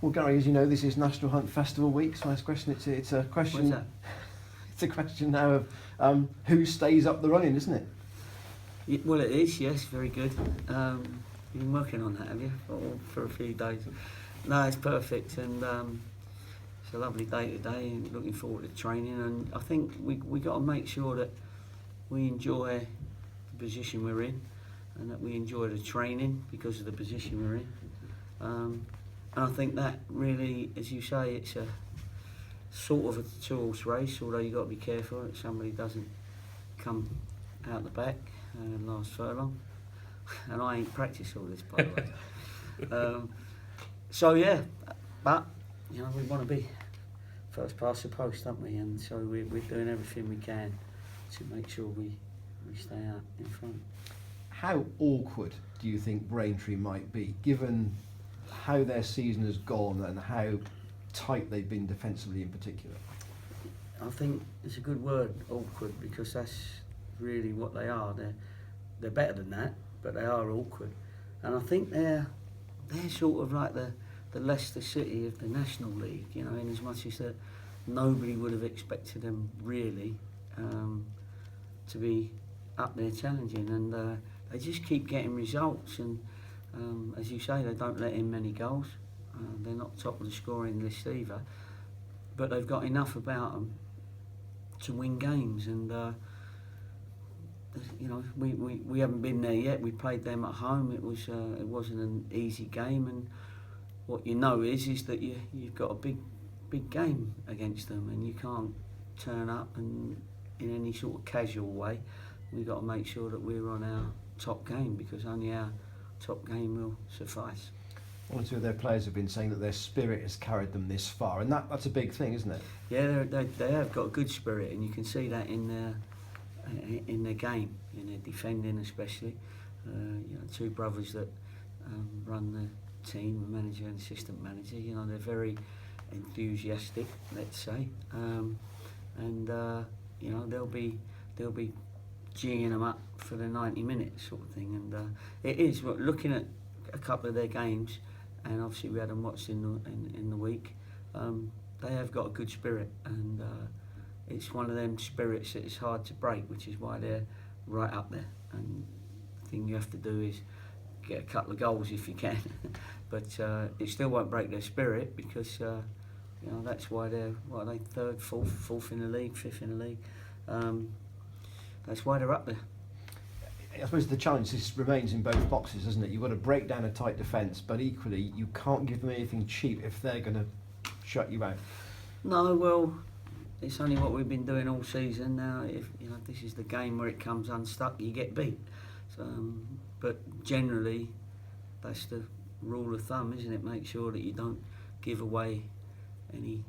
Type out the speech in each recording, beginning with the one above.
Well, Gary, as you know, this is National Hunt Festival week, so last question, it's a question. What's that? It's a question now of who stays up the running, isn't it? Well, it is, yes, very good. You've been working on that, have you, for a few days? No, it's perfect, and it's a lovely day today, and looking forward to training. And I think we got to make sure that we enjoy the position we're in, and that we enjoy the training because of the position we're in. And I think that really, as you say, it's a sort of a two-horse race, although you've got to be careful that somebody doesn't come out the back last furlong. And I ain't practiced all this, by the way. So yeah, but you know, we want to be first past the post, don't we? And so we're doing everything we can to make sure we stay out in front. How awkward do you think Braintree might be, given how their season has gone and how tight they've been defensively in particular? I think it's a good word, awkward, because that's really what they are. They're better than that, but they are awkward. And I think they're sort of like the Leicester City of the National League, you know, in as much as that nobody would have expected them really to be up there challenging, and they just keep getting results, and as you say, they don't let in many goals. They're not top of the scoring list either, but they've got enough about them to win games. And you know, we haven't been there yet. We played them at home. It wasn't an easy game, and what you know is that you've got a big game against them, and you can't turn up and in any sort of casual way. We've got to make sure that we're on our top game, because only our top game will suffice. One or two of their players have been saying that their spirit has carried them this far, and that's a big thing, isn't it? Yeah, they have got a good spirit, and you can see that in their game, in their defending especially. You know, two brothers that run the team, manager and assistant manager. You know, they're very enthusiastic, let's say, and you know, they'll be geeing them up for the 90 minutes sort of thing. And it is looking at a couple of their games, and obviously we had them watched in the week. They have got a good spirit, and it's one of them spirits that is hard to break, which is why they're right up there. And the thing you have to do is get a couple of goals if you can, but it still won't break their spirit, because you know, that's why they're third, fourth in the league, fifth in the league. That's why they're up there. I suppose the challenge remains in both boxes, isn't it? You've got to break down a tight defence, but equally you can't give them anything cheap if they're going to shut you out. No, well, it's only what we've been doing all season now. If you know, this is the game where it comes unstuck, you get beat. So, but generally, that's the rule of thumb, isn't it? Make sure that you don't give away any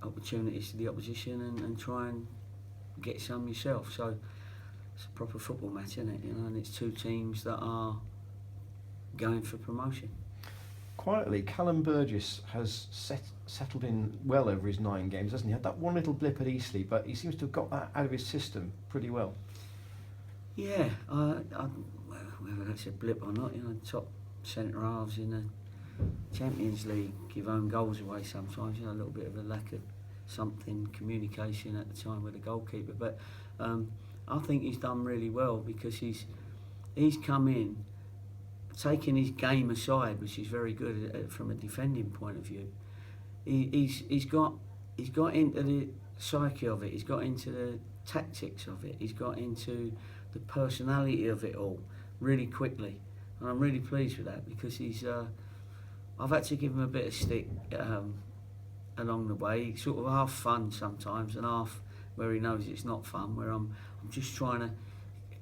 opportunities to the opposition, and try and get some yourself. So it's a proper football match, isn't it? You know, and it's two teams that are going for promotion. Quietly, Callum Burgess has settled in well over his 9 games, hasn't he? Had that one little blip at Eastleigh, but he seems to have got that out of his system pretty well. Yeah, whether that's a blip or not, you know, top centre halves in the Champions League give own goals away sometimes. You know, a little bit of a lack of something, communication at the time with the goalkeeper. But I think he's done really well, because he's come in, taking his game aside, which is very good from a defending point of view. He's got into the psyche of it. He's got into the tactics of it. He's got into the personality of it all really quickly, and I'm really pleased with that, because I've had to give him a bit of stick along the way. He's sort of half fun sometimes, and half where he knows it's not fun, where I'm just trying to,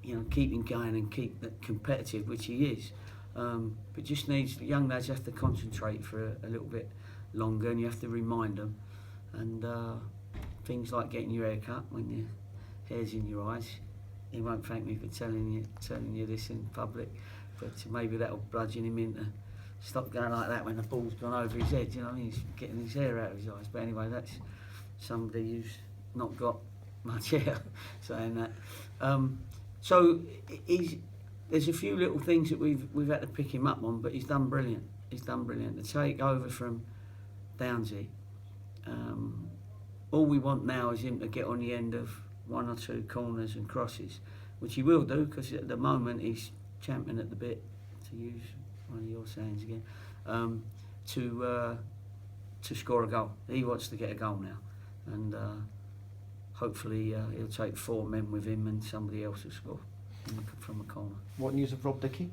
you know, keep him going and keep that competitive, which he is. But just needs, young lads have to concentrate for a little bit longer, and you have to remind them. And things like getting your hair cut when your hair's in your eyes. He won't thank me for telling you this in public, but maybe that'll bludgeon him into stop going like that when the ball's gone over his head. You know what I mean? He's getting his hair out of his eyes. But anyway, that's somebody who's not got much hair saying that. So there's a few little things that we've had to pick him up on, but he's done brilliant. He's done brilliant. To take over from Downsy. All we want now is him to get on the end of one or two corners and crosses, which he will do, because at the moment he's champing at the bit, to use one of your sayings again, to score a goal. He wants to get a goal now, and hopefully he'll take 4 men with him and somebody else will score from a corner. What news of Rob Dickey?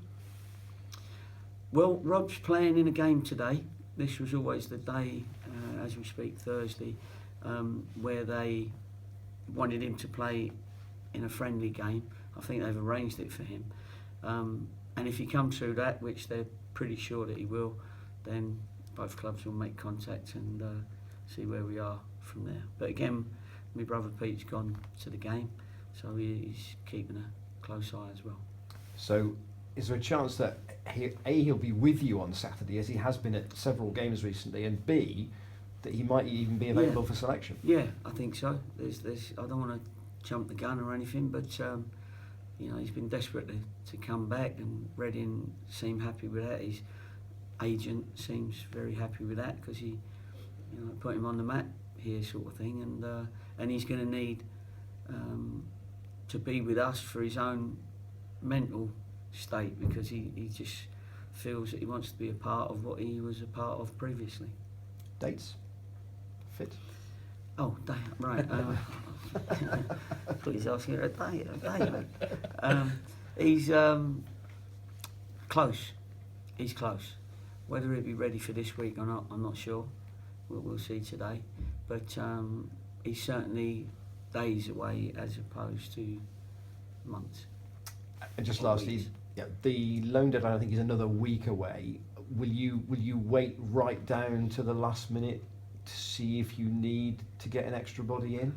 Well, Rob's playing in a game today. This was always the day, as we speak, Thursday, where they wanted him to play in a friendly game. I think they've arranged it for him. And if he comes through that, which they're pretty sure that he will, then both clubs will make contact and see where we are from there. But again, my brother Pete's gone to the game, so he's keeping a close eye as well. So is there a chance that he'll be with you on Saturday, as he has been at several games recently, and B, that he might even be available for selection? Yeah, I think so. There's I don't want to jump the gun or anything, but he's been desperate to come back, and Reading seem happy with that. His agent seems very happy with that, because he put him on the map here, sort of thing, and he's going to need to be with us for his own mental state, because he just feels that he wants to be a part of what he was a part of previously. Dates? Fit? Oh, right. Please ask you a day, mate. He's close. He's close. Whether he'll be ready for this week or not, I'm not sure. We'll see today. But he's certainly days away as opposed to months. And just lastly, the loan deadline I think is another week away. Will you wait right down to the last minute to see if you need to get an extra body in?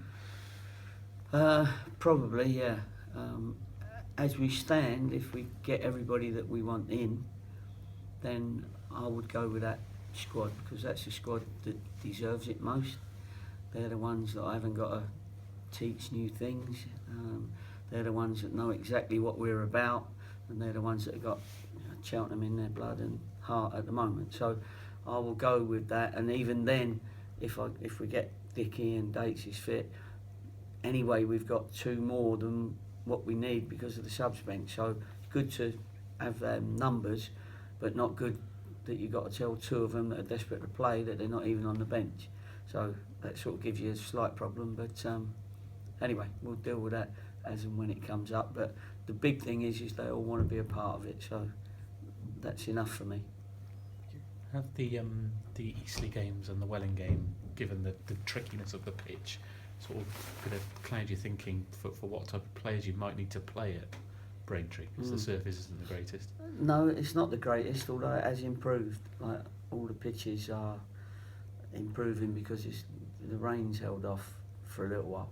Probably, yeah. As we stand, if we get everybody that we want in, then I would go with that squad, because that's the squad that deserves it most. They're the ones that I haven't got to teach new things. They're the ones that know exactly what we're about, and they're the ones that have got Cheltenham in their blood and heart at the moment. So I will go with that, and even then, if we get Dickey and Dates is fit, anyway, we've got 2 more than what we need because of the subs bench. So it's good to have numbers, but not good that you've got to tell 2 of them that are desperate to play that they're not even on the bench. So that sort of gives you a slight problem. But anyway, we'll deal with that as and when it comes up. But the big thing is they all want to be a part of it. So that's enough for me. Have the Eastleigh games and the Welling game, given the trickiness of the pitch, sort of going to cloud your thinking for what type of players you might need to play at Braintree, because the surface isn't the greatest? No, it's not the greatest, although it has improved. Like, all the pitches are improving because the rain's held off for a little while.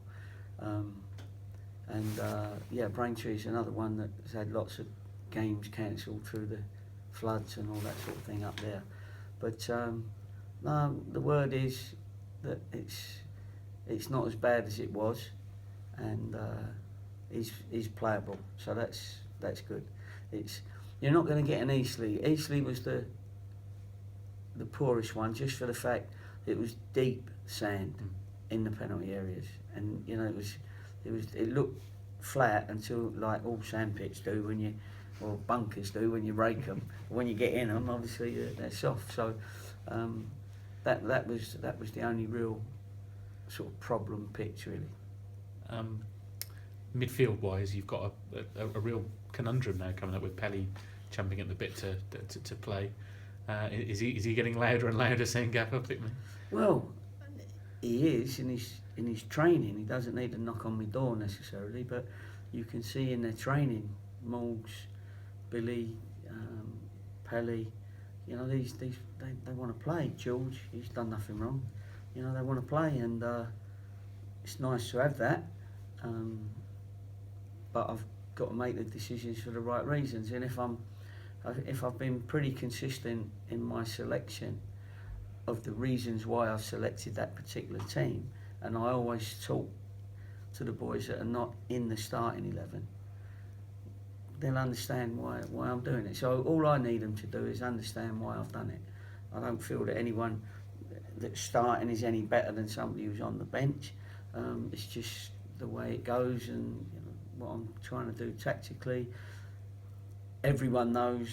Braintree is another one that's had lots of games cancelled through the floods and all that sort of thing up there. But no, the word is that it's not as bad as it was, and is playable. So that's good. You're not going to get an Eastleigh. Eastleigh was the poorest one, just for the fact it was deep sand in the penalty areas, and it looked flat until, like all sand pits do or bunkers do when you rake them. When you get in them, obviously they're soft. So that was the only real sort of problem pitch, really. Midfield wise, you've got a real conundrum now coming up with Pelly champing at the bit to play. Is he getting louder and louder saying gap up it, man? Well, he is in his training. He doesn't need to knock on my door necessarily, but you can see in their training, Morgs, Billy, Pelly, they want to play. George, he's done nothing wrong. They want to play, and it's nice to have that. But I've got to make the decisions for the right reasons. And if I've been pretty consistent in my selection of the reasons why I've selected that particular team, and I always talk to the boys that are not in the starting 11, they'll understand why I'm doing it. So all I need them to do is understand why I've done it. I don't feel that anyone that's starting is any better than somebody who's on the bench. It's just the way it goes, and what I'm trying to do tactically. Everyone knows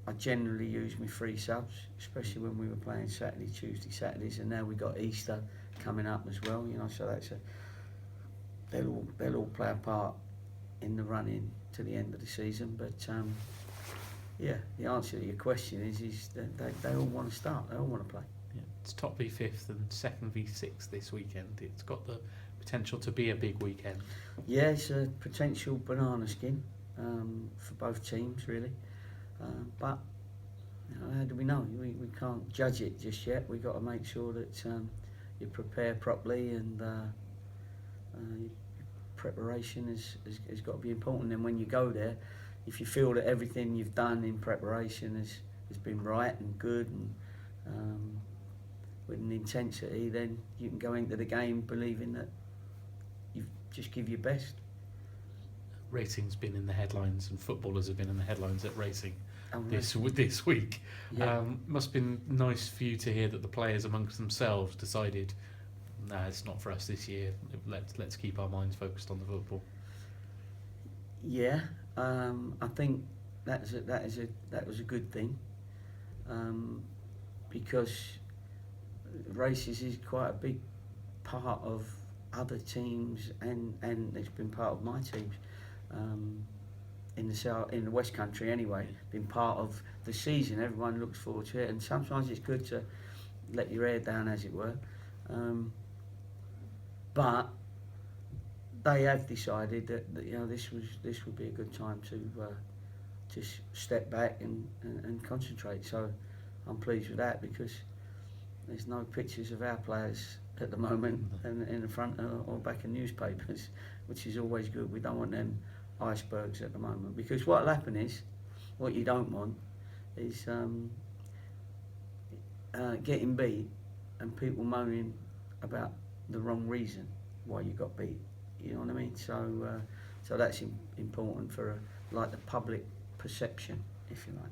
I generally use my 3 subs, especially when we were playing Saturday, Tuesday, Saturdays, and now we've got Easter coming up as well. So they'll all play a part in the run-in to the end of the season. But the answer to your question is that they all want to start. They all want to play. Yeah, it's top v 5th and second v 6th this weekend. It's got the potential to be a big weekend. Yeah, it's a potential banana skin for both teams, really. But how do we know? We can't judge it just yet. We've got to make sure that you prepare properly, and preparation has got to be important. And when you go there, if you feel that everything you've done in preparation has been right and good and with an intensity, then you can go into the game believing that you've just give your best. Racing's been in the headlines, and footballers have been in the headlines at racing this week. Yeah. Must have been nice for you to hear that the players amongst themselves decided, nah, it's not for us this year. Let's keep our minds focused on the football. Yeah, I think that was a good thing, because races is quite a big part of other teams, and it's been part of my teams in the West Country anyway. Been part of the season. Everyone looks forward to it, and sometimes it's good to let your hair down, as it were. But they have decided that this would be a good time to just step back and concentrate. So I'm pleased with that, because there's no pictures of our players at the moment in the front or back in newspapers, which is always good. We don't want them icebergs at the moment, because what'll happen is, what you don't want is getting beat and people moaning about the wrong reason why you got beat. You know what I mean? So that's important for the public perception, if you like.